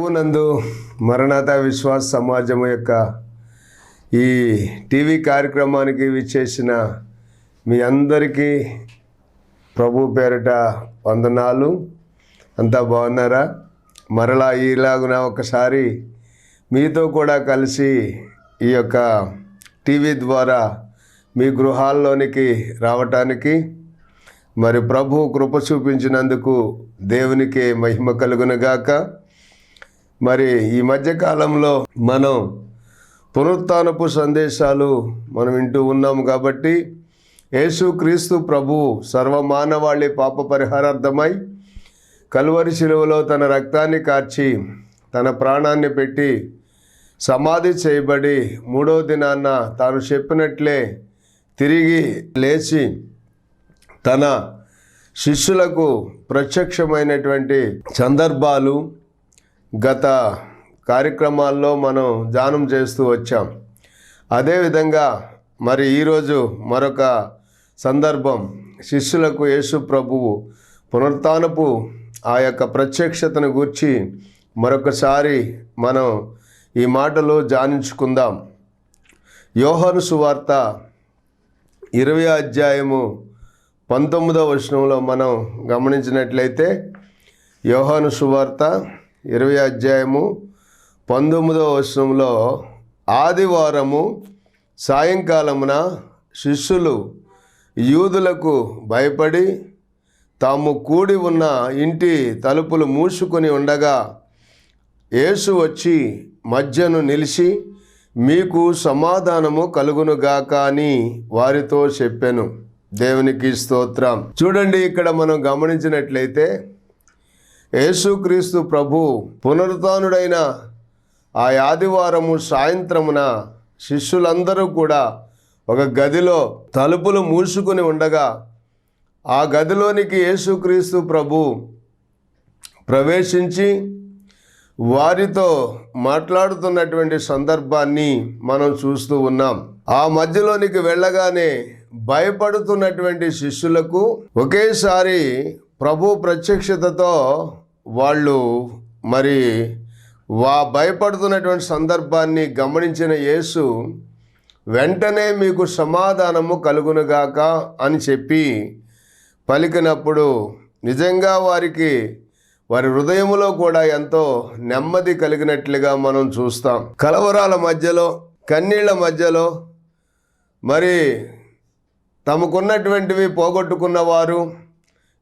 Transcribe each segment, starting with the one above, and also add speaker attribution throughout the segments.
Speaker 1: ప్రభువునందు మరణాత విశ్వాస సమాజం యొక్క ఈ టీవీ కార్యక్రమానికి విచ్చేసిన మీ అందరికీ ప్రభు పేరిట వందనాలు. అంతా బాగున్నారా? మరలా ఇలాగున ఒకసారి మీతో కూడా కలిసి ఈ యొక్క టీవీ ద్వారా మీ గృహాల్లోనికి రావటానికి మరి ప్రభు కృప చూపించినందుకు దేవునికి మహిమ కలుగునుగాక. మరి ఈ మధ్యకాలంలో మనం పునరుత్థానపు సందేశాలు మనం వింటూ ఉన్నాము కాబట్టి యేసుక్రీస్తు ప్రభు సర్వమానవాళి పాప పరిహారార్థమై కల్వరి శిలువలో తన రక్తాన్ని కార్చి తన ప్రాణాన్ని పెట్టి సమాధి చేయబడి మూడవ దినాన తాను చెప్పినట్లే తిరిగి లేచి తన శిష్యులకు ప్రత్యక్షమైనటువంటి సందర్భాలు గత కార్యక్రమాల్లో మనం ధ్యానం చేస్తూ వచ్చాం. అదేవిధంగా మరి ఈరోజు మరొక సందర్భం, శిష్యులకు యేసు ప్రభువు పునరుత్థానపు ఆ యొక్క ప్రత్యక్షతను గూర్చి మరొకసారి మనం ఈ మాటలు ధ్యానించుకుందాం. యోహాను సువార్త 20వ అధ్యాయము 19వ వచనంలో మనం గమనించినట్లయితే, యోహాను సువార్త 20వ అధ్యాయము 19వ వచనంలో, ఆదివారము సాయంకాలమున శిష్యులు యూదులకు భయపడి తాము కూడి ఉన్న ఇంటి తలుపులు మూసుకొని ఉండగా యేసు వచ్చి మధ్యను నిలిచి, మీకు సమాధానము కలుగునుగాక అని వారితో చెప్పెను. దేవునికి స్తోత్రం. చూడండి, ఇక్కడ మనం గమనించినట్లయితే యేసుక్రీస్తు ప్రభు పునరుత్థానుడైన ఆ ఆదివారము సాయంత్రమున శిష్యులందరూ కూడా ఒక గదిలో తలుపులు మూసుకుని ఉండగా ఆ గదిలోనికి యేసుక్రీస్తు ప్రభు ప్రవేశించి వారితో మాట్లాడుతున్నటువంటి సందర్భాన్ని మనం చూస్తూ ఉన్నాం. ఆ మధ్యలోనికి వెళ్ళగానే భయపడుతున్నటువంటి శిష్యులకు ఒకేసారి ప్రభు ప్రత్యక్షతతో వాళ్ళు మరి భయపడుతున్నటువంటి సందర్భాన్ని గమనించిన యేసు వెంటనే మీకు సమాధానము కలుగునుగాక అని చెప్పి పలికినప్పుడు నిజంగా వారి హృదయములో కూడా ఎంతో నెమ్మది కలిగినట్లుగా మనం చూస్తాం. కలవరాల మధ్యలో, కన్నీళ్ల మధ్యలో, మరి తమకున్నటువంటివి పోగొట్టుకున్నవారు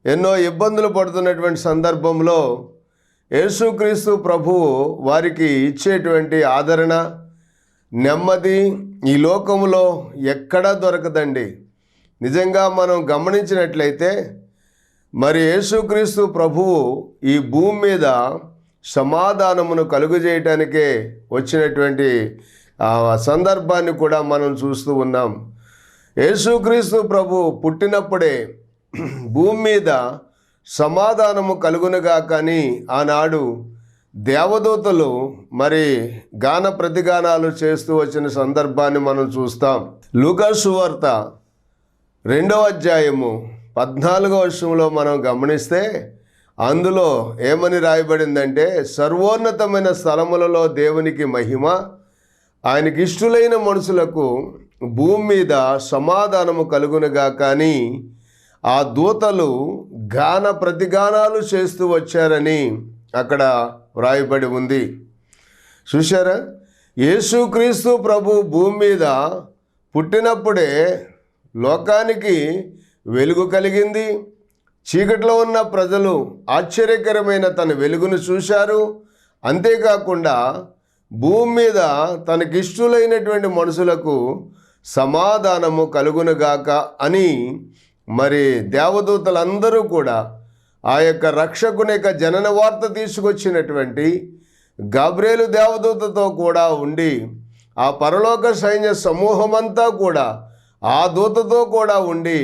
Speaker 1: ఎన్నో ఇబ్బందులు పడుతున్నటువంటి సందర్భంలో యేసుక్రీస్తు ప్రభువు వారికి ఇచ్చేటువంటి ఆదరణ, నెమ్మది ఈ లోకములో ఎక్కడా దొరకదండి. నిజంగా మనం గమనించినట్లయితే మరి యేసుక్రీస్తు ప్రభువు ఈ భూమి మీద సమాధానమును కలుగజేయటానికే వచ్చినటువంటి సందర్భాన్ని కూడా మనం చూస్తూ ఉన్నాం. యేసుక్రీస్తు ప్రభు పుట్టినప్పుడే భూమి మీద సమాధానము కలుగునుగా కానీ ఆనాడు దేవదూతలు మరి గాన ప్రతిగానాలు చేస్తూ వచ్చిన సందర్భాన్ని మనం చూస్తాం. లూకా సువార్త 2వ అధ్యాయము 14వ వచనంలో మనం గమనిస్తే అందులో ఏమని రాయబడిందంటే, సర్వోన్నతమైన స్థలములలో దేవునికి మహిమ, ఆయనకి ఇష్టులైన మనుషులకు భూమి మీద సమాధానము కలుగునుగా కానీ ఆ దూతలు గాన ప్రతిగానాలు చేస్తూ వచ్చారని అక్కడ వ్రాయబడి ఉంది. చూశారా? యేసుక్రీస్తు ప్రభు భూమి మీద పుట్టినప్పుడే లోకానికి వెలుగు కలిగింది. చీకట్లో ఉన్న ప్రజలు ఆశ్చర్యకరమైన తన వెలుగును చూశారు. అంతేకాకుండా భూమి మీద తనకిష్టులైనటువంటి మనుషులకు సమాధానము కలుగునుగాక అని మరి దేవదూతలందరూ కూడా ఆ యొక్క రక్షకుని యొక్క జనన వార్త తీసుకొచ్చినటువంటి గాబ్రియేలు దేవదూతతో కూడా ఉండి ఆ పరలోక సైన్య సమూహమంతా కూడా ఆ దూతతో కూడా ఉండి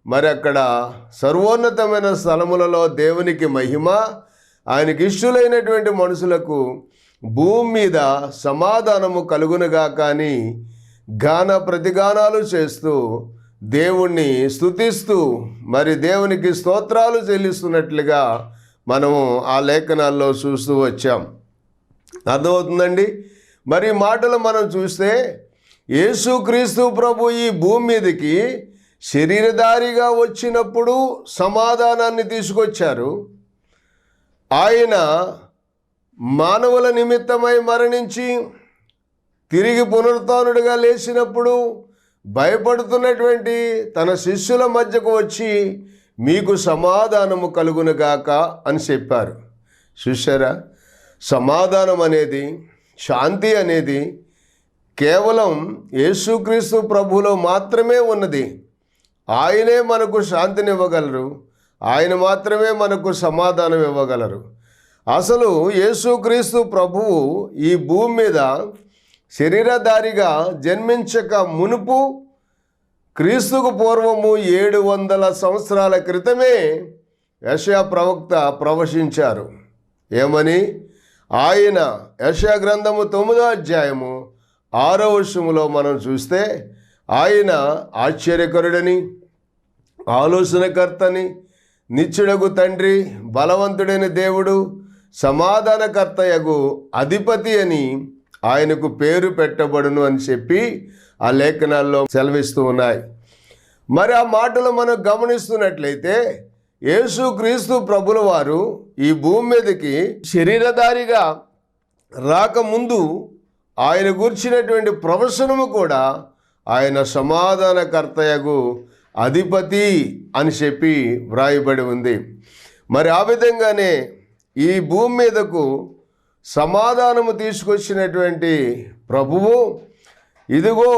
Speaker 1: మరి అక్కడ సర్వోన్నతమైన స్థలములలో దేవునికి మహిమ, ఆయనకి ఇష్టులైనటువంటి మనుషులకు భూమి మీద సమాధానము కలుగునుగా కానీ గాన ప్రతిగానాలు చేస్తూ దేవుణ్ణి స్తుతిస్తూ మరి దేవునికి స్తోత్రాలు చెల్లిస్తున్నట్లుగా మనము ఆ లేఖనాల్లో చూస్తూ వచ్చాం. అర్థమవుతుందండి. మరి ఈ మాటలు మనం చూస్తే యేసుక్రీస్తు ప్రభు ఈ భూమి మీదకి శరీరధారిగా వచ్చినప్పుడు సమాధానాన్ని తీసుకొచ్చారు. ఆయన మానవుల నిమిత్తమై మరణించి తిరిగి పునరుత్థానుడిగా లేచినప్పుడు భయపడుతున్నటువంటి తన శిష్యుల మధ్యకు వచ్చి మీకు సమాధానము కలుగునుగాక అని చెప్పారు. చూశారా, సమాధానం అనేది, శాంతి అనేది కేవలం యేసుక్రీస్తు ప్రభువులో మాత్రమే ఉన్నది. ఆయనే మనకు శాంతిని ఇవ్వగలరు, ఆయన మాత్రమే మనకు సమాధానం ఇవ్వగలరు. అసలు యేసుక్రీస్తు ప్రభువు ఈ భూమి మీద శరీరధారిగా జన్మించక మునుపు క్రీస్తుకు పూర్వము 700 సంవత్సరాల క్రితమే యెషయా ప్రవక్త ప్రవచించారు. ఏమని? ఆయన యెషయా గ్రంథము 9వ అధ్యాయము 6వ వచనములో మనం చూస్తే ఆయన ఆశ్చర్యకరుడని, ఆలోచనకర్తని, నిత్యుడగు తండ్రి, బలవంతుడైన దేవుడు, సమాధానకర్తయగు అధిపతి అని ఆయనకు పేరు పెట్టబడును అని చెప్పి ఆ లేఖనాల్లో సెలవిస్తూ ఉన్నాయి. మరి ఆ మాటలు మనం గమనిస్తున్నట్లయితే యేసుక్రీస్తు ప్రభుల వారు ఈ భూమి మీదకి శరీరధారిగా రాకముందు ఆయన గురించినటువంటి ప్రవచనము కూడా ఆయన సమాధానకర్తయగు అధిపతి అని చెప్పి వ్రాయబడి ఉంది. మరి ఆ విధంగానే ఈ భూమి మీదకు సమాధానము తీసుకొచ్చినటువంటి ప్రభువు ఇదిగో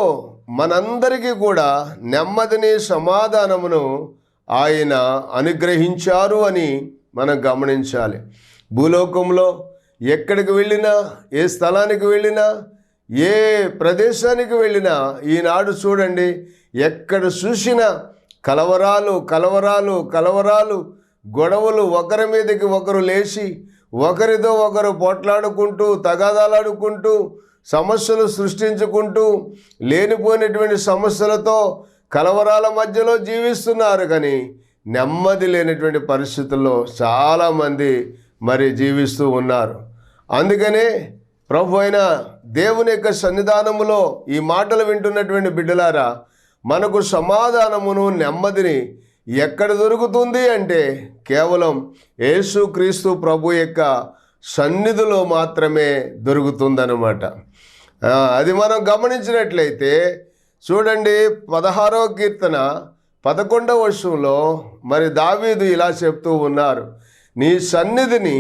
Speaker 1: మనందరికీ కూడా నెమ్మదిని, సమాధానమును ఆయన అనుగ్రహించారు అని మనం గమనించాలి. భూలోకంలో ఎక్కడికి వెళ్ళినా, ఏ స్థలానికి వెళ్ళినా, ఏ ప్రదేశానికి వెళ్ళినా ఈనాడు చూడండి, ఎక్కడ చూసినా కలవరాలు కలవరాలు కలవరాలు, గొడవలు, ఒకరి మీదకి ఒకరు లేచి ఒకరితో ఒకరు పోట్లాడుకుంటూ, తగాదాలాడుకుంటూ, సమస్యలు సృష్టించుకుంటూ, లేనిపోయినటువంటి సమస్యలతో కలవరాల మధ్యలో జీవిస్తున్నారు. కానీ నెమ్మది లేనటువంటి పరిస్థితుల్లో చాలామంది మరి జీవిస్తూ ఉన్నారు. అందుకనే ప్రభు అయిన దేవుని యొక్క సన్నిధానములో ఈ మాటలు వింటున్నటువంటి బిడ్డలారా, మనకు సమాధానమును, నెమ్మదిని ఎక్కడ దొరుకుతుంది అంటే కేవలం యేసుక్రీస్తు ప్రభు యొక్క సన్నిధిలో మాత్రమే దొరుకుతుందన్నమాట. అది మనం గమనించినట్లయితే చూడండి, 16వ కీర్తన 11వ వచనంలో మరి దావీదు ఇలా చెప్తూ ఉన్నారు, నీ సన్నిధిని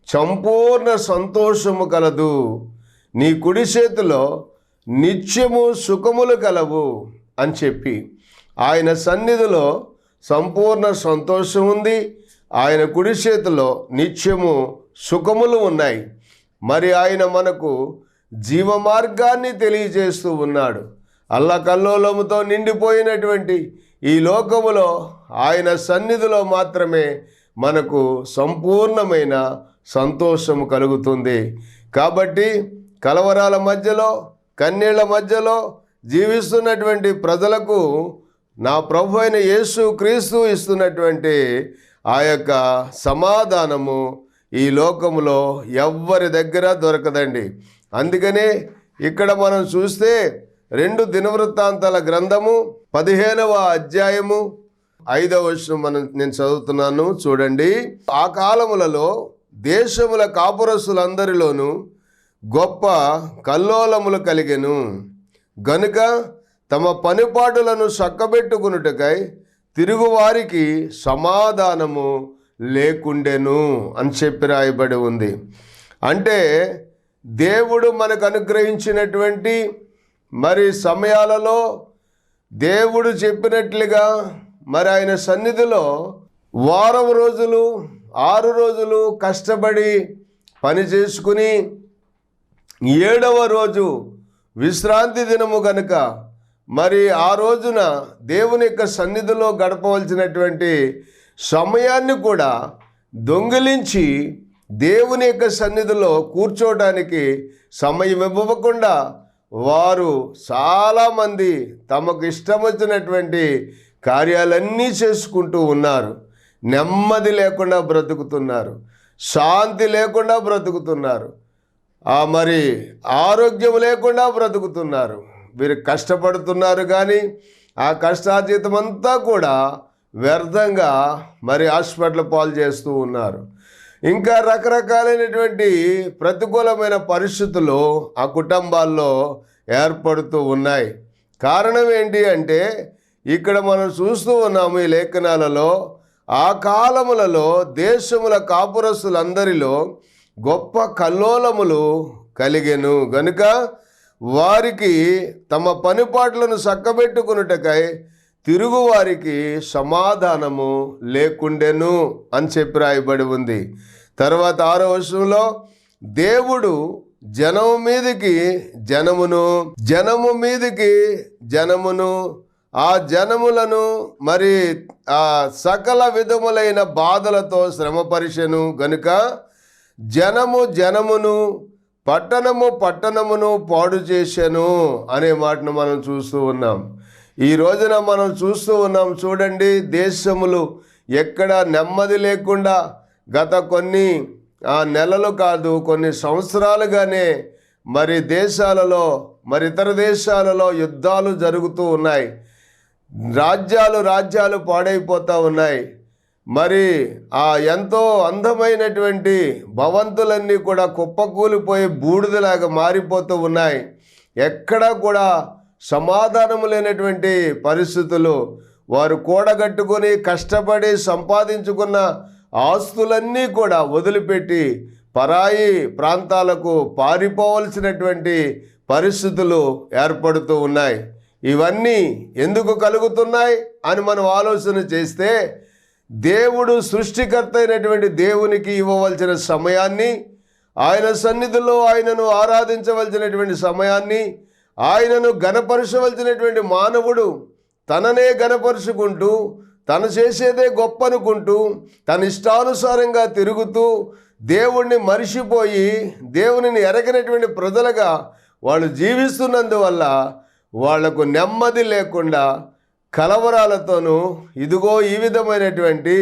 Speaker 1: సంపూర్ణ సంతోషము కలదు, నీ కుడి చేతిలో నిత్యము సుఖములు కలవు అని చెప్పి ఆయన సన్నిధిలో సంపూర్ణ సంతోషం ఉంది, ఆయన కుడి చేతిలో నిత్యము సుఖములు ఉన్నాయి. మరి ఆయన మనకు జీవ మార్గాన్ని తెలియజేస్తూ ఉన్నాడు. అల్లకల్లోలముతో నిండిపోయినటువంటి ఈ లోకములో ఆయన సన్నిధిలో మాత్రమే మనకు సంపూర్ణమైన సంతోషము కలుగుతుంది. కాబట్టి కలవరాల మధ్యలో, కన్నీళ్ల మధ్యలో జీవిస్తున్నటువంటి ప్రజలకు నా ప్రభు అయిన యేసుక్రీస్తు ఇస్తున్నటువంటి ఆ యొక్క సమాధానము ఈ లోకములో ఎవ్వరి దగ్గర దొరకదండి. అందుకనే ఇక్కడ మనం చూస్తే 2 దినవృత్తాంతాల గ్రంథము 15వ అధ్యాయము 5వ వచనం నేను చదువుతున్నాను, చూడండి. ఆ కాలములలో దేశముల కాపురస్తులందరిలోనూ గొప్ప కల్లోలములు కలిగెను గనుక తమ పనిపాటులను చక్కబెట్టుకున్నట్టుకై తిరుగువారికి సమాధానము లేకుండెను అని చెప్పి రాయబడి ఉంది. అంటే దేవుడు మనకు అనుగ్రహించినటువంటి మరి సమయాలలో దేవుడు చెప్పినట్లుగా మరి ఆయన సన్నిధిలో వారం రోజులు 6 రోజులు కష్టపడి పని చేసుకుని 7వ రోజు విశ్రాంతి దినము గనుక మరి ఆ రోజున దేవుని యొక్క సన్నిధిలో గడపవలసినటువంటి సమయాన్ని కూడా దొంగిలించి దేవుని యొక్క సన్నిధిలో కూర్చోవడానికి సమయం ఇవ్వకుండా వారు చాలామంది తమకు ఇష్టం వచ్చినటువంటి కార్యాలన్నీ చేసుకుంటూ ఉన్నారు. నెమ్మది లేకుండా బ్రతుకుతున్నారు, శాంతి లేకుండా బ్రతుకుతున్నారు. మరి ఆరోగ్యం లేకుండా బ్రతుకుతున్నారు. వీరు కష్టపడుతున్నారు కానీ ఆ కష్టార్జితం అంతా కూడా వ్యర్థంగా మరి హాస్పిటల్ పాలు చేస్తూ ఉన్నారు. ఇంకా రకరకాలైనటువంటి ప్రతికూలమైన పరిస్థితులు ఆ కుటుంబాల్లో ఏర్పడుతూ ఉన్నాయి. కారణం ఏంటి అంటే ఇక్కడ మనం చూస్తూ ఉన్నాము ఈ లేఖనాలలో, ఆ కాలములలో దేశముల కాపురస్తులందరిలో గొప్ప కల్లోలములు కలిగెను గనుక వారికి తమ పనిపాట్లను చక్కబెట్టుకున్నటకై తిరుగువారికి సమాధానము లేకుండెను అని చెప్పి రాయబడి ఉంది. తర్వాత 6వ వచనంలో దేవుడు జనము మీదికి జనమును ఆ జనములను మరి ఆ సకల విధములైన బాధలతో శ్రమపరిచెను గనుక జనమును పట్టణమును పాడు చేశాను అనే మాటను మనం చూస్తూ ఉన్నాం. ఈ రోజున మనం చూస్తూ ఉన్నాం. చూడండి, దేశములు ఎక్కడ నెమ్మది లేకుండా గత కొన్ని నెలలు కాదు కొన్ని సంవత్సరాలుగానే మరి దేశాలలో మరి ఇతర దేశాలలో యుద్ధాలు జరుగుతూ ఉన్నాయి. రాజ్యాలు పాడైపోతూ ఉన్నాయి. మరి ఎంతో అందమైనటువంటి భవంతులన్నీ కూడా కుప్పకూలిపోయి బూడిదలాగా మారిపోతూ ఉన్నాయి. ఎక్కడా కూడా సమాధానము లేనటువంటి పరిస్థితులు. వారు కూడగట్టుకొని కష్టపడి సంపాదించుకున్న ఆస్తులన్నీ కూడా వదిలిపెట్టి పరాయి ప్రాంతాలకు పారిపోవలసినటువంటి పరిస్థితులు ఏర్పడుతూ ఉన్నాయి. ఇవన్నీ ఎందుకు కలుగుతున్నాయి అని మనం ఆలోచన చేస్తే, దేవుడు సృష్టికర్త అయినటువంటి దేవునికి ఇవ్వవలసిన సమయాన్ని, ఆయన సన్నిధిలో ఆయనను ఆరాధించవలసినటువంటి సమయాన్ని, ఆయనను గణపరచవలసినటువంటి మానవుడు తననే గణపరుచుకుంటూ తను చేసేదే గొప్ప అనుకుంటూ తన ఇష్టానుసారంగా తిరుగుతూ దేవుణ్ణి మరిచిపోయి దేవునిని ఎరగనటువంటి ప్రజలుగా వాళ్ళు జీవిస్తున్నందువల్ల వాళ్లకు నెమ్మది లేకుండా కలవరాలతోనూ ఇదిగో ఈ విధమైనటువంటి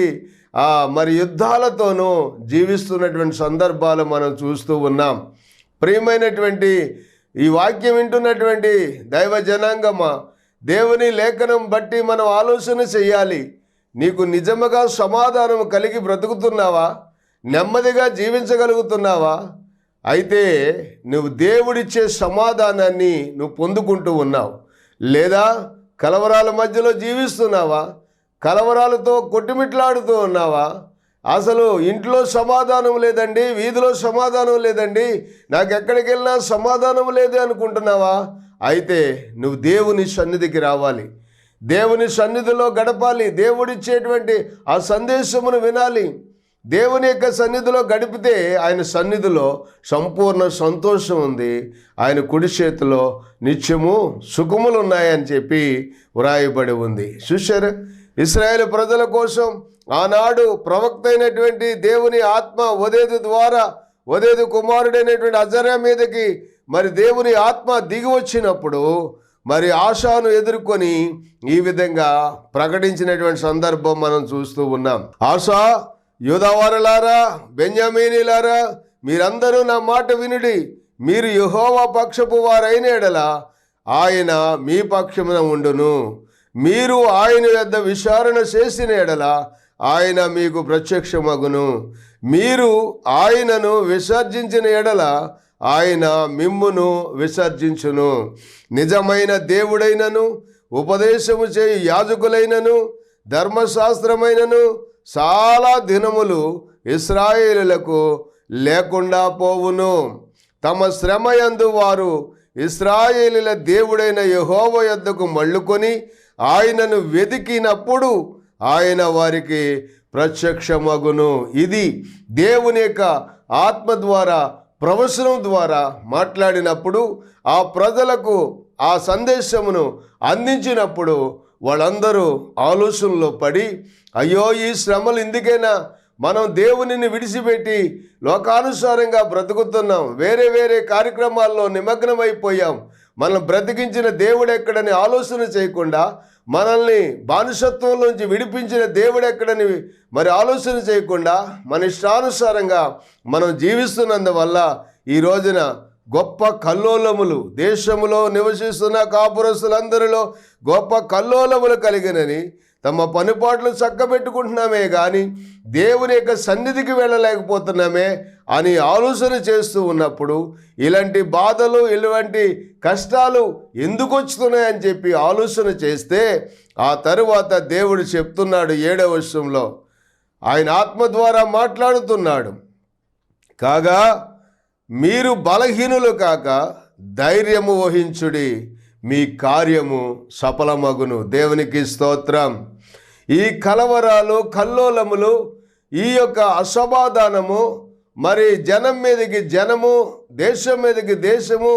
Speaker 1: మరి యుద్ధాలతోనూ జీవిస్తున్నటువంటి సందర్భాలు మనం చూస్తూ ఉన్నాం. ప్రియమైనటువంటి ఈ వాక్యం వింటున్నటువంటి దైవ జనాంగమా, దేవుని లేఖనం బట్టి మనం ఆలోచన చేయాలి. నీకు నిజముగా సమాధానం కలిగి బ్రతుకుతున్నావా? నెమ్మదిగా జీవించగలుగుతున్నావా? అయితే నువ్వు దేవుడిచ్చే సమాధానాన్ని నువ్వు పొందుకుంటూ ఉన్నావు, లేదా కలవరాల మధ్యలో జీవిస్తున్నావా? కలవరాలతో కొట్టుమిట్లాడుతూ ఉన్నావా? అసలు ఇంట్లో సమాధానం లేదండి, వీధిలో సమాధానం లేదండి, నాకు ఎక్కడికి వెళ్ళినా సమాధానం లేదే అనుకుంటున్నావా? అయితే నువ్వు దేవుని సన్నిధికి రావాలి, దేవుని సన్నిధిలో గడపాలి, దేవుడిచ్చేటువంటి ఆ సందేశమును వినాలి. దేవుని యొక్క సన్నిధిలో గడిపితే ఆయన సన్నిధిలో సంపూర్ణ సంతోషం ఉంది, ఆయన కుడి చేతిలో నిత్యము సుఖములు ఉన్నాయని చెప్పి వ్రాయబడి ఉంది. చూశారు, ఇశ్రాయేలు ప్రజల కోసం ఆనాడు ప్రవక్త అయినటువంటి దేవుని ఆత్మ ఓదేదు కుమారుడైనటువంటి అజర్యా మీదకి మరి దేవుని ఆత్మ దిగి వచ్చినప్పుడు మరి ఆశాను ఎదుర్కొని ఈ విధంగా ప్రకటించినటువంటి సందర్భం మనం చూస్తూ ఉన్నాం. ఆశా, యూదావారులారా, బెన్యామీనీలారా, మీరందరూ నా మాట వినుడి. మీరు యెహోవా పక్షపు వారైన ఎడల ఆయన మీ పక్షమున ఉండును. మీరు ఆయన యొద్ద విచారణ చేసిన ఎడల ఆయన మీకు ప్రత్యక్షమగును. మీరు ఆయనను విసర్జించిన ఎడల ఆయన మిమ్మును విసర్జించును. నిజమైన దేవుడైనను ఉపదేశము చేయు యాజకులైనను ధర్మశాస్త్రమైనను చాలా దినములు ఇశ్రాయేలులకు లేకుండా పోవును. తమ శ్రమయందు వారు ఇశ్రాయేలీల దేవుడైన యెహోవా యొద్దకు మళ్ళుకొని ఆయనను వెతికినప్పుడు ఆయన వారికి ప్రత్యక్షమగును. ఇది దేవుని యొక్క ఆత్మ ద్వారా ప్రవచనం ద్వారా మాట్లాడినప్పుడు ఆ ప్రజలకు ఆ సందేశమును అందించినప్పుడు వాళ్ళందరూ ఆలోచనలో పడి, అయ్యో ఈ శ్రమలు ఎందుకైనా మనం దేవునిని విడిచిపెట్టి లోకానుసారంగా బ్రతుకుతున్నాం, వేరే వేరే కార్యక్రమాల్లో నిమగ్నమైపోయాం, మనం బ్రతికించిన దేవుడు ఎక్కడని ఆలోచన చేయకుండా, మనల్ని బానిసత్వంలోంచి విడిపించిన దేవుడు ఎక్కడని మరి ఆలోచన చేయకుండా మన ఇష్టానుసారంగా మనం జీవిస్తున్నందువల్ల ఈ రోజున గొప్ప కల్లోలములు దేశములో నివసిస్తున్న కాపురస్తులందరిలో గొప్ప కల్లోలములు కలిగినని తమ పనిపాట్లు చక్కబెట్టుకుంటున్నామే కానీ దేవుని యొక్క సన్నిధికి వెళ్ళలేకపోతున్నామే అని ఆలోచన చేస్తూ ఉన్నప్పుడు ఇలాంటి బాధలు ఇలాంటి కష్టాలు ఎందుకు వస్తున్నాయని చెప్పి ఆలోచన చేస్తే ఆ తరువాత దేవుడు చెప్తున్నాడు 7వ వచనంలో ఆయన ఆత్మ ద్వారా మాట్లాడుతున్నాడు. కాగా మీరు బలహీనులు కాక ధైర్యము వహించుడి, మీ కార్యము సఫలమగును. దేవునికి స్తోత్రం. ఈ కలవరాలు కల్లోలములు ఈ యొక్క అసమాధానము మరి జనం మీదకి జనము దేశం మీదకి దేశము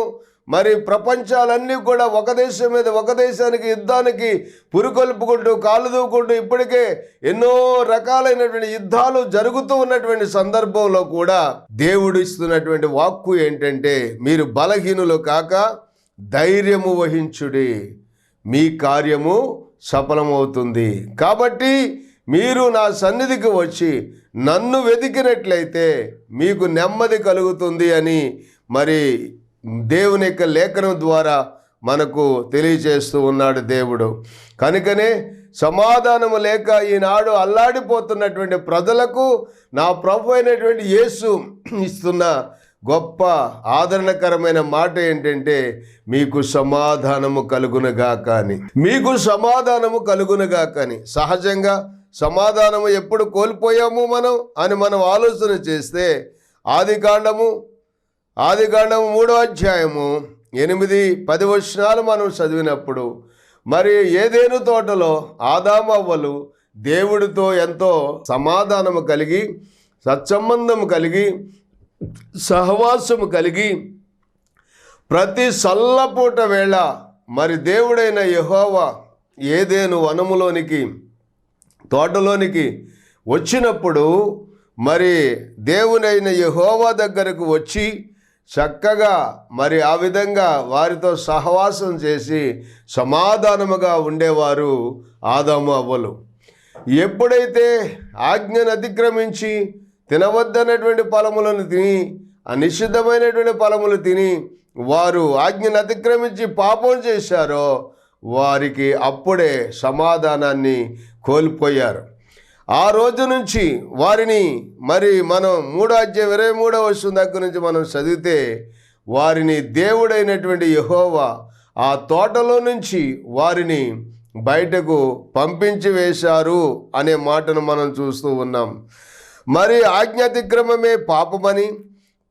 Speaker 1: మరి ప్రపంచాలన్నీ కూడా ఒక దేశం మీద ఒక దేశానికి యుద్ధానికి పురుకొల్పుకుంటూ కాలు దూకుంటూ ఇప్పటికే ఎన్నో రకాలైనటువంటి యుద్ధాలు జరుగుతూ ఉన్నటువంటి సందర్భంలో కూడా దేవుడు ఇస్తున్నటువంటి వాక్కు ఏంటంటే మీరు బలహీనులు కాక ధైర్యము వహించుడి, మీ కార్యము సఫలమవుతుంది. కాబట్టి మీరు నా సన్నిధికి వచ్చి నన్ను వెతికినట్లయితే మీకు నెమ్మది కలుగుతుంది అని మరి దేవుని యొక్క లేఖనం ద్వారా మనకు తెలియజేస్తూ ఉన్నాడు దేవుడు. కనుకనే సమాధానము లేక ఈనాడు అల్లాడిపోతున్నటువంటి ప్రజలకు నా ప్రభు అయినటువంటి యేసు ఇస్తున్న గొప్ప ఆదరణకరమైన మాట ఏంటంటే మీకు సమాధానము కలుగునుగా కానీ, మీకు సమాధానము కలుగునుగా కానీ. సహజంగా సమాధానము ఎప్పుడు కోల్పోయాము మనం ఆలోచన చేస్తే ఆదికాండము 3వ అధ్యాయము 8-10 వచనాలు మనం చదివినప్పుడు మరి ఏదేను తోటలో ఆదామవ్వలు దేవుడితో ఎంతో సమాధానము కలిగి సత్సంబంధము కలిగి సహవాసము కలిగి ప్రతి సల్లపూట వేళ మరి దేవుడైన యెహోవా ఏదేను వనములోనికి తోటలోనికి వచ్చినప్పుడు మరి దేవునైన యెహోవా దగ్గరకు వచ్చి చక్కగా మరి ఆ విధంగా వారితో సహవాసం చేసి సమాధానముగా ఉండేవారు ఆదాము అవ్వలు. ఎప్పుడైతే ఆజ్ఞను అతిక్రమించి తినవద్దన్నటువంటి ఫలములను తిని అనిషిద్ధమైనటువంటి ఫలములు తిని వారు ఆజ్ఞను అతిక్రమించి పాపం చేశారో వారికి అప్పుడే సమాధానాన్ని కోల్పోయారు. ఆ రోజు నుంచి వారిని మరి మనం 3వ అధ్యాయం 23వ వచనం దగ్గర నుంచి మనం చదివితే వారిని దేవుడైనటువంటి యెహోవా ఆ తోటలో నుంచి వారిని బయటకు పంపించి వేశారు అనే మాటను మనం చూస్తూ ఉన్నాం. మరి ఆజ్ఞ అతిక్రమమే పాపమని,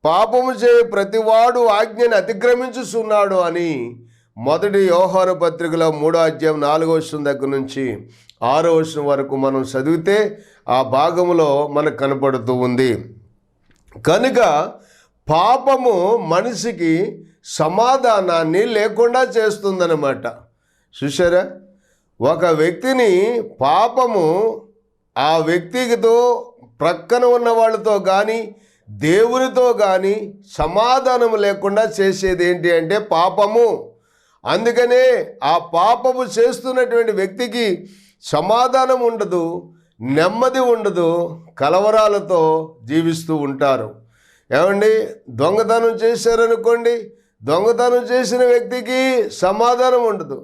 Speaker 1: పాపము చేయ ప్రతివాడు ఆజ్ఞని అతిక్రమించుచున్నాడు అని 1 యోహాను పత్రికలో 3వ అధ్యాయం 4వ వచనం దగ్గర నుంచి 6వ వచనం వరకు మనం చదివితే ఆ భాగంలో మనకు కనపడుతూ ఉంది. కనుక పాపము మనిషికి సమాధానాన్ని లేకుండా చేస్తుందన్నమాట. చూసారా, ఒక వ్యక్తిని పాపము ఆ వ్యక్తితో ప్రక్కన ఉన్న వాళ్ళతో కానీ దేవునితో కానీ సమాధానం లేకుండా చేసేది ఏంటి అంటే పాపము. అందుకనే ఆ పాపము చేస్తున్నటువంటి వ్యక్తికి సమాధానం ఉండదు, నెమ్మది ఉండదు, కలవరాలతో జీవిస్తూ ఉంటారు. ఏమండి, దొంగతనం చేశారనుకోండి, దొంగతనం చేసిన వ్యక్తికి సమాధానం ఉండదు.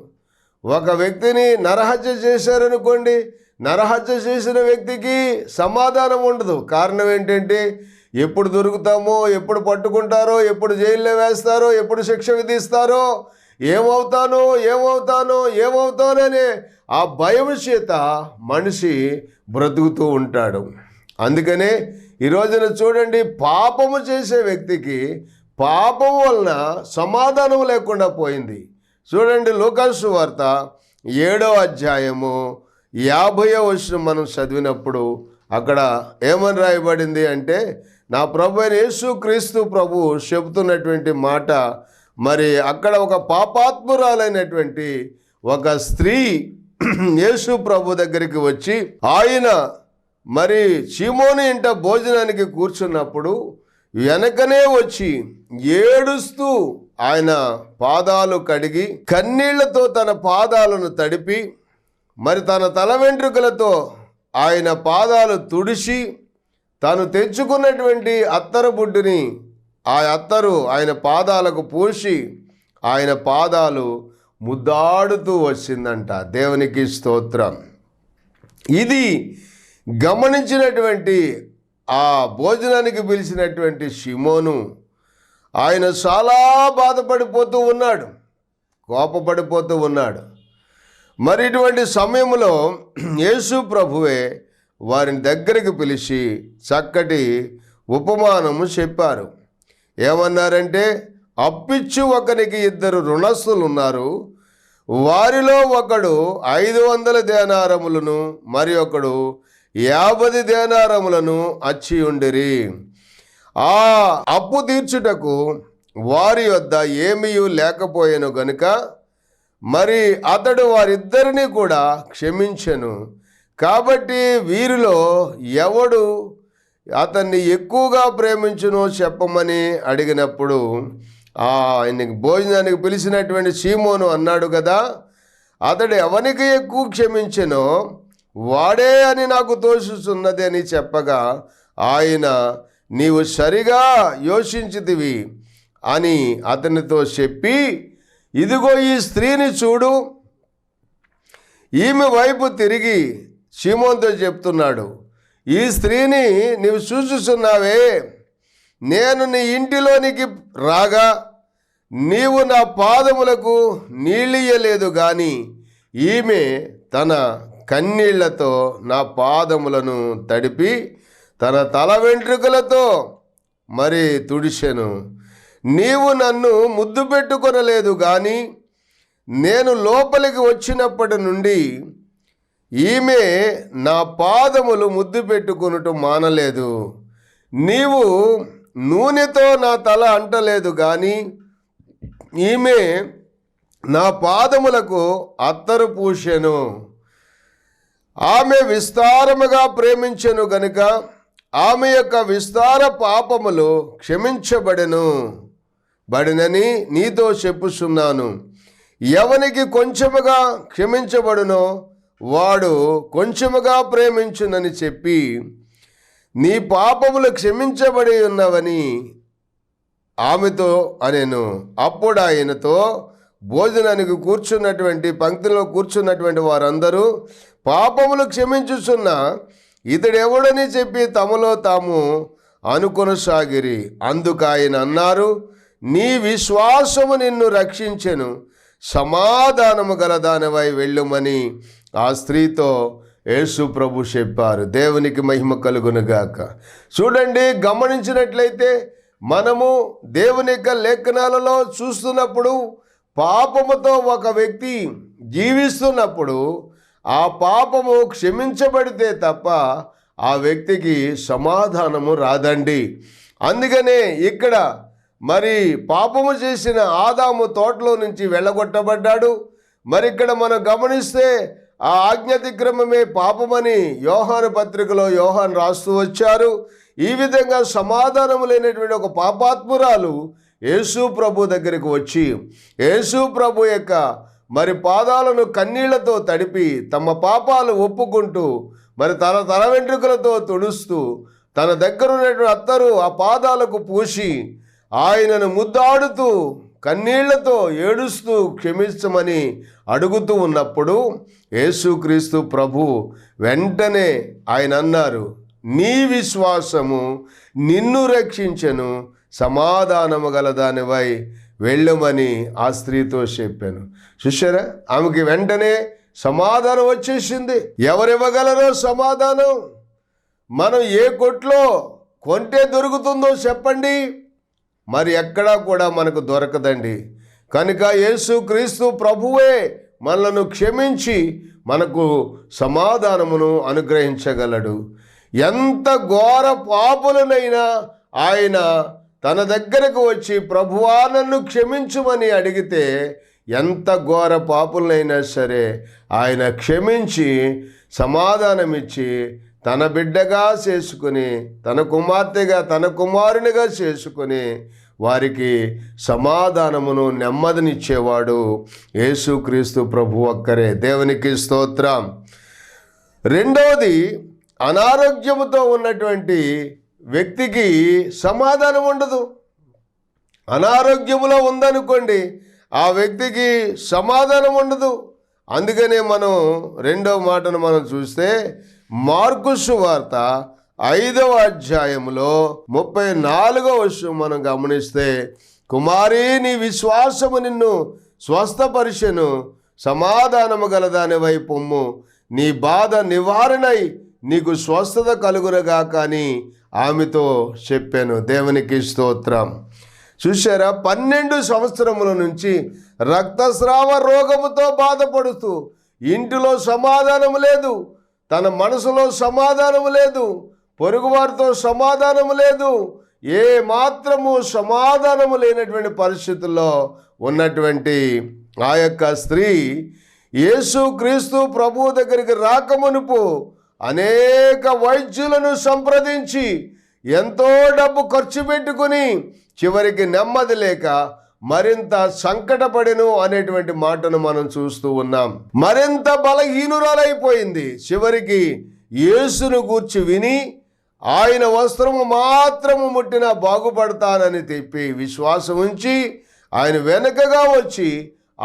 Speaker 1: ఒక వ్యక్తిని నరహత్య చేశారనుకోండి, నరహత్య చేసిన వ్యక్తికి సమాధానం ఉండదు. కారణం ఏంటంటే ఎప్పుడు దొరుకుతామో, ఎప్పుడు పట్టుకుంటారో, ఎప్పుడు జైల్లో వేస్తారో, ఎప్పుడు శిక్ష విధిస్తారో, ఏమవుతానోనే ఆ భయం చేత మనిషి బ్రతుకుతూ ఉంటాడు. అందుకనే ఈ రోజున చూడండి, పాపము చేసే వ్యక్తికి పాపం వలన సమాధానం లేకుండా పోయింది. చూడండి, లూకాసు సువార్త 7వ అధ్యాయము 50వ వచనం మనం చదివినప్పుడు అక్కడ ఏమని రాయబడింది అంటే, నా ప్రభు అయిన యేసుక్రీస్తు ప్రభు చెబుతున్నటువంటి మాట. మరి అక్కడ ఒక పాపాత్మురాలైనటువంటి ఒక స్త్రీ యేసు ప్రభు దగ్గరికి వచ్చి ఆయన మరి సీమోను ఇంట భోజనానికి కూర్చున్నప్పుడు వెనకనే వచ్చి ఏడుస్తూ ఆయన పాదాలు కడిగి కన్నీళ్లతో తన పాదాలను తడిపి మరి తన తల వెంట్రుకలతో ఆయన పాదాలు తుడిచి తాను తెచ్చుకున్నటువంటి అత్తరు బుడ్డుని ఆ అత్తరు ఆయన పాదాలకు పూసి ఆయన పాదాలు ముద్దాడుతూ వచ్చిందంట. దేవునికి స్తోత్రం. ఇది గమనించినటువంటి ఆ భోజనానికి పిలిచినటువంటి షిమోను ఆయన చాలా బాధపడిపోతూ ఉన్నాడు, కోపపడిపోతూ ఉన్నాడు. మరి ఇటువంటి సమయంలో యేసు ప్రభువే వారిని దగ్గరికి పిలిచి చక్కటి ఉపమానము చెప్పారు. ఏమన్నారంటే, అప్పిచ్చు ఒకనికి 2 రుణస్థులు ఉన్నారు. వారిలో ఒకడు 500 దేనారములను మరి ఒకడు 50 దేనారములను అచ్చి ఉండిరి. ఆ అప్పు తీర్చుటకు వారి వద్ద ఏమీ లేకపోయెను గనుక మరి అతడు వారిద్దరినీ కూడా క్షమించెను. కాబట్టి వీరిలో ఎవడు అతన్ని ఎక్కువగా ప్రేమించునో చెప్పమని అడిగినప్పుడు ఆయనకి భోజనానికి పిలిచినటువంటి సీమోను అన్నాడు కదా, అతడు ఎవనికి ఎక్కువ క్షమించెనో వాడే అని నాకు తోచుచున్నది అని చెప్పగా ఆయన, నీవు సరిగా యోచించితివి అని అతనితో చెప్పి, ఇదిగో ఈ స్త్రీని చూడు. ఈమె వైపు తిరిగి సీమోనుతో చెప్తున్నాడు, ఈ స్త్రీని నీవు చూచుచున్నావే, నేను నీ ఇంటిలోనికి రాగా నీవు నా పాదములకు నీళ్ళియ్యలేదు గాని ఈమె తన కన్నీళ్లతో నా పాదములను తడిపి తన తల వెంట్రుకలతో మరి తుడిచెను. నీవు నన్ను ముద్దు పెట్టుకొనలేదు గాని నేను లోపలికి వచ్చినప్పటి నుండి ఈమె నా పాదములు ముద్దు పెట్టుకొనుట మానలేదు. నీవు నూనెతో నా తల అంటలేదు గాని ఈమె నా పాదములకు అత్తరు పూసెను. ఆమె విస్తారముగా ప్రేమించెను గనుక ఆమె యొక్క విస్తార పాపములు క్షమించబడినని నీతో చెప్పుచున్నాను. ఎవనికి కొంచెముగా క్షమించబడునో వాడు కొంచెముగా ప్రేమించునని చెప్పి, నీ పాపములు క్షమించబడి ఉన్నవని ఆమెతో అనెను. అప్పుడు ఆయనతో భోజనానికి కూర్చున్నటువంటి పంక్తిలో కూర్చున్నటువంటి వారందరూ పాపములు క్షమించుచున్న ఇతడెవడని చెప్పి తమలో తాము అనుకొనసాగిరి. అందుకు ఆయన అన్నారు, నీ విశ్వాసము నిన్ను రక్షించెను, సమాధానము గలదానివై వెళ్ళుమని ఆ స్త్రీతో యేసు ప్రభు చెప్పారు. దేవునికి మహిమ కలుగునుగాక. చూడండి, గమనించినట్లయితే మనము దేవుని యొక్క లేఖనాలలో చూస్తున్నప్పుడు పాపముతో ఒక వ్యక్తి జీవిస్తున్నప్పుడు ఆ పాపము క్షమించబడితే తప్ప ఆ వ్యక్తికి సమాధానము రాదండి. అందుకనే ఇక్కడ మరి పాపము చేసిన ఆదాము తోటలో నుంచి వెళ్ళగొట్టబడ్డాడు. మరి ఇక్కడ మనం గమనిస్తే ఆ ఆజ్ఞాతిక్రమమే పాపమని యోహాను పత్రికలో యోహాను రాస్తూ వచ్చారు. ఈ విధంగా సమాధానము లేనటువంటి ఒక పాపాత్మురాలు యేసు ప్రభు దగ్గరికి వచ్చి యేసు ప్రభు యొక్క మరి పాదాలను కన్నీళ్లతో తడిపి తమ పాపాలు ఒప్పుకుంటూ మరి తల వెంట్రుకలతో తుడుస్తూ తన దగ్గర ఉన్నటువంటి అత్తరు ఆ పాదాలకు పూసి ఆయనను ముద్దాడుతూ కన్నీళ్లతో ఏడుస్తూ క్షమించమని అడుగుతూ ఉన్నప్పుడు యేసుక్రీస్తు ప్రభు వెంటనే ఆయన అన్నారు, నీ విశ్వాసము నిన్ను రక్షించెను, సమాధానము గలదానివై వెళ్ళమని ఆ స్త్రీతో చెప్పాను. చూశారా, ఆమెకి వెంటనే సమాధానం వచ్చేసింది. ఎవరివ్వగలరో సమాధానం? మనం ఏ కొట్లో కొంటే దొరుకుతుందో చెప్పండి, మరి ఎక్కడా కూడా మనకు దొరకదండి. కనుక యేసుక్రీస్తు ప్రభువే మనలను క్షమించి మనకు సమాధానమును అనుగ్రహించగలడు. ఎంత ఘోర పాపులనైనా ఆయన తన దగ్గరకు వచ్చి ప్రభువా నన్ను క్షమించుమని అడిగితే ఎంత ఘోర పాపులనైనా సరే ఆయన క్షమించి సమాధానమిచ్చి తన బిడ్డగా చేసుకుని తన కుమార్తెగా తన కుమారునిగా చేసుకుని వారికి సమాధానమును నెమ్మదినిచ్చేవాడు యేసుక్రీస్తు ప్రభు ఒక్కరే. దేవునికి స్తోత్రం. రెండవది, అనారోగ్యముతో ఉన్నటువంటి వ్యక్తికి సమాధానం ఉండదు. అనారోగ్యములో ఉందనుకోండి, ఆ వ్యక్తికి సమాధానం ఉండదు. అందుకనే మనం రెండవ మాటను మనం చూస్తే మార్కు సువార్త 5వ అధ్యాయములో 34వ వచనం మనం గమనిస్తే, కుమారీ నీ విశ్వాసము నిన్ను స్వస్థపరిచెను, సమాధానము గలదానివై పొమ్ము, నీ బాధ నివారణై నీకు స్వస్థత కలుగునగాక అని ఆమెతో చెప్పాను. దేవునికి స్తోత్రం. చూశారా, 12 సంవత్సరముల నుంచి రక్తస్రావ రోగముతో బాధపడుతూ ఇంటిలో సమాధానము లేదు, తన మనసులో సమాధానము లేదు, పొరుగువారితో సమాధానము లేదు, ఏ మాత్రము సమాధానము లేనటువంటి పరిస్థితుల్లో ఉన్నటువంటి ఆ యొక్క స్త్రీ యేసుక్రీస్తు ప్రభువు దగ్గరికి రాకమునుపు అనేక వైద్యులను సంప్రదించి ఎంతో డబ్బు ఖర్చు పెట్టుకుని చివరికి నెమ్మది లేక మరింత సంకటపడెను అనేటువంటి మాటను మనం చూస్తూ ఉన్నాం. మరింత బలహీనురాలైపోయింది. చివరికి యేసును గూర్చి విని ఆయన వస్త్రము మాత్రము ముట్టినా బాగుపడతానని చెప్పి విశ్వాసం ఉంచి ఆయన వెనుకగా వచ్చి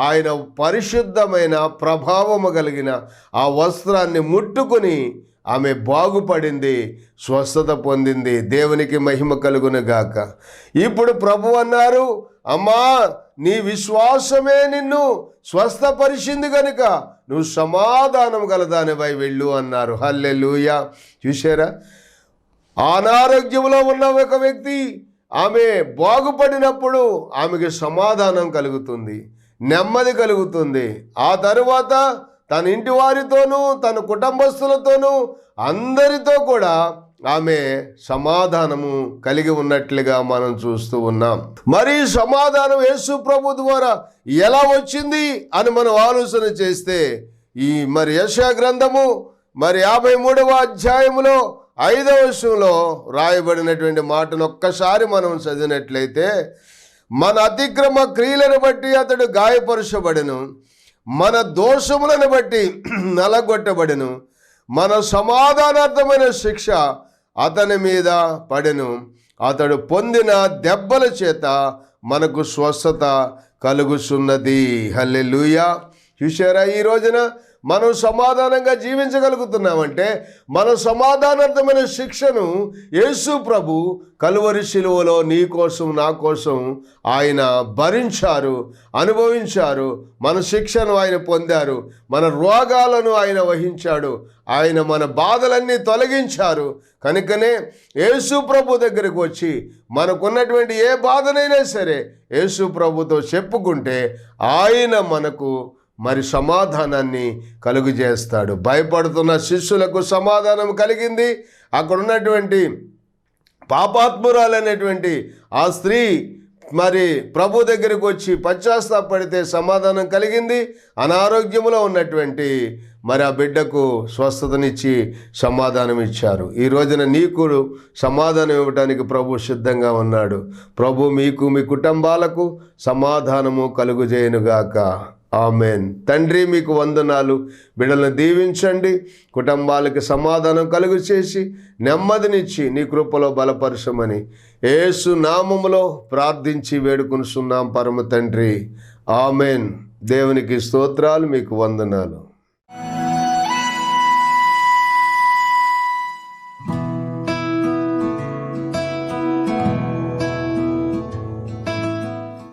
Speaker 1: ఆయన పరిశుద్ధమైన ప్రభావము కలిగిన ఆ వస్త్రాన్ని ముట్టుకుని ఆమె బాగుపడింది, స్వస్థత పొందింది. దేవునికి మహిమ కలుగును గాక. ఇప్పుడు ప్రభు అన్నారు, అమ్మా నీ విశ్వాసమే నిన్ను స్వస్థపరిచింది కనుక నువ్వు సమాధానం గలదానివై వెళ్ళు అన్నారు. హల్లెలూయా. చూశారా, అనారోగ్యంలో ఉన్న ఒక వ్యక్తి ఆమె బాగుపడినప్పుడు ఆమెకి సమాధానం కలుగుతుంది, నెమ్మది కలుగుతుంది. ఆ తరువాత తన ఇంటి వారితోనూ తన కుటుంబస్తులతోనూ అందరితో కూడా ఆమె సమాధానము కలిగి ఉన్నట్లుగా మనం చూస్తూ ఉన్నాం. మరి సమాధానం యేసు ప్రభు ద్వారా ఎలా వచ్చింది అని మనం ఆలోచన చేస్తే మరి యెషయా గ్రంథము 53వ అధ్యాయములో 5వ వచనంలో రాయబడినటువంటి మాటను ఒక్కసారి మనం చదివినట్లయితే, మన అతిక్రమ క్రియలను బట్టి అతడు గాయపరచబడెను, మన దోషములను బట్టి నలగొట్టబడెను, మన సమాధానార్థమైన శిక్ష అతని మీద పడెను, అతడు పొందిన దెబ్బల చేత మనకు స్వస్థత కలుగుతున్నది. హల్లెలూయా. చూశారా, ఈ రోజున మనం సమాధానంగా జీవించగలుగుతున్నామంటే మన సమాధానార్థమైన శిక్షను యేసు ప్రభు కలువరి శిలువలో నీ కోసం నా కోసం ఆయన భరించారు, అనుభవించారు. మన శిక్షను ఆయన పొందారు, మన రోగాలను ఆయన వహించాడు, ఆయన మన బాధలన్నీ తొలగించారు. కనుకనే యేసు ప్రభు దగ్గరికి వచ్చి మనకున్నటువంటి ఏ బాధనైనా సరే యేసు ప్రభుతో చెప్పుకుంటే ఆయన మనకు మరి సమాధానాన్ని కలుగజేస్తాడు. భయపడుతున్న శిష్యులకు సమాధానం కలిగింది. అక్కడ ఉన్నటువంటి పాపాత్మురాలైనటువంటి ఆ స్త్రీ మరి ప్రభు దగ్గరికి వచ్చి పశ్చాత్తాపడితే సమాధానం కలిగింది. అనారోగ్యములో ఉన్నటువంటి మరి ఆ బిడ్డకు స్వస్థతనిచ్చి సమాధానం ఇచ్చారు. ఈ రోజున నీకు సమాధానం ఇవ్వడానికి ప్రభు సిద్ధంగా ఉన్నాడు. ప్రభు మీకు మీ కుటుంబాలకు సమాధానము కలుగుజేయునుగాక. ఆమెన్. తండ్రి మీకు వందనాలు. బిడ్డలను దీవించండి, కుటుంబాలకి సమాధానం కలుగు చేసి నెమ్మదినిచ్చి నీ కృపలో బలపరచమని యేసు నామములో ప్రార్థించి వేడుకొనుచున్నాం పరమ తండ్రి. ఆమెన్. దేవునికి స్తోత్రాలు, మీకు వందనాలు.